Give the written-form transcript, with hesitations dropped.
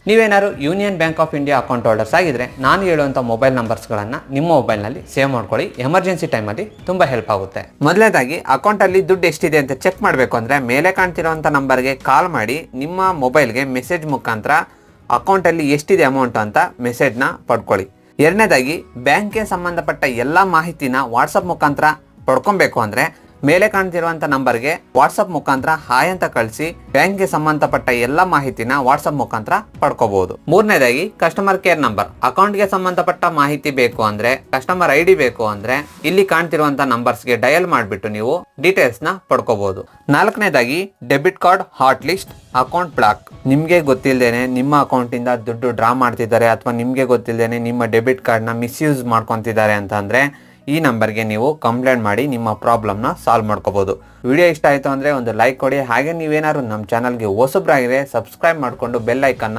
ನೀವೇನಾದ್ರು union bank of India account holders ಆಗಿದ್ರೆ ನಾನು ಹೇಳುವಂಥ ಮೊಬೈಲ್ ನಂಬರ್ಸ್ಗಳನ್ನು ನಿಮ್ಮ ಮೊಬೈಲ್ನಲ್ಲಿ ಸೇವ್ ಮಾಡ್ಕೊಳ್ಳಿ. ಎಮರ್ಜೆನ್ಸಿ ಟೈಮಲ್ಲಿ ತುಂಬ ಹೆಲ್ಪ್ ಆಗುತ್ತೆ. ಮೊದಲನೇದಾಗಿ ಅಕೌಂಟಲ್ಲಿ ದುಡ್ಡು ಎಷ್ಟಿದೆ ಅಂತ ಚೆಕ್ ಮಾಡಬೇಕು ಅಂದರೆ ಮೇಲೆ ಕಾಣ್ತಿರೋಂಥ ನಂಬರ್ಗೆ ಕಾಲ್ ಮಾಡಿ ನಿಮ್ಮ ಮೊಬೈಲ್ಗೆ ಮೆಸೇಜ್ ಮುಖಾಂತರ ಅಕೌಂಟಲ್ಲಿ ಎಷ್ಟಿದೆ ಅಮೌಂಟ್ ಅಂತ ಮೆಸೇಜ್ನ ಪಡ್ಕೊಳ್ಳಿ. ಎರಡನೇದಾಗಿ ಬ್ಯಾಂಕ್ಗೆ ಸಂಬಂಧಪಟ್ಟ ಎಲ್ಲ ಮಾಹಿತಿನ ವಾಟ್ಸಪ್ ಮುಖಾಂತರ ಪಡ್ಕೊಬೇಕು ಅಂದರೆ ಮೇಲೆ ಕಾಣ್ತಿರುವಂಥ ನಂಬರ್ಗೆ ವಾಟ್ಸಪ್ ಮುಖಾಂತರ ಹಾಯ್ ಅಂತ ಕಳಿಸಿ ಬ್ಯಾಂಕ್ಗೆ ಸಂಬಂಧಪಟ್ಟ ಎಲ್ಲ ಮಾಹಿತಿನ ವಾಟ್ಸಪ್ ಮುಖಾಂತರ ಪಡ್ಕೋಬಹುದು. ಮೂರನೇದಾಗಿ ಕಸ್ಟಮರ್ ಕೇರ್ ನಂಬರ್, ಅಕೌಂಟ್ಗೆ ಸಂಬಂಧಪಟ್ಟ ಮಾಹಿತಿ ಬೇಕು ಅಂದ್ರೆ, ಕಸ್ಟಮರ್ ID ಬೇಕು ಅಂದ್ರೆ ಇಲ್ಲಿ ಕಾಣ್ತಿರುವಂಥ ನಂಬರ್ಸ್ಗೆ ಡಯಲ್ ಮಾಡಿಬಿಟ್ಟು ನೀವು ಡೀಟೇಲ್ಸ್ನ ಪಡ್ಕೋಬಹುದು. ನಾಲ್ಕನೇದಾಗಿ debit card hot list, account block. ನಿಮಗೆ ಗೊತ್ತಿಲ್ಲದೇನೆ ನಿಮ್ಮ ಅಕೌಂಟಿಂದ ದುಡ್ಡು ಡ್ರಾ ಮಾಡ್ತಿದ್ದಾರೆ ಅಥವಾ ನಿಮಗೆ ಗೊತ್ತಿಲ್ಲದೇನೆ ನಿಮ್ಮ ಡೆಬಿಟ್ ಕಾರ್ಡ್ನ ಮಿಸ್ಯೂಸ್ ಮಾಡ್ಕೊತಿದ್ದಾರೆ ಅಂತಂದರೆ ಈ ನಂಬರ್ಗೆ ನೀವು ಕಂಪ್ಲೇಂಟ್ ಮಾಡಿ ನಿಮ್ಮ ಪ್ರಾಬ್ಲಮ್ನ ಸಾಲ್ವ್ ಮಾಡ್ಕೋಬಹುದು. ವಿಡಿಯೋ ಇಷ್ಟ ಆಯಿತು ಅಂದರೆ ಒಂದು ಲೈಕ್ ಕೊಡಿ. ಹಾಗೆ ನೀವೇನಾದ್ರು ನಮ್ಮ ಚಾನಲ್ಗೆ ಹೊಸಬ್ರಾಗಿದ್ರೆ ಸಬ್ಸ್ಕ್ರೈಬ್ ಮಾಡಿಕೊಂಡು ಬೆಲ್ ಐಕನ್ನ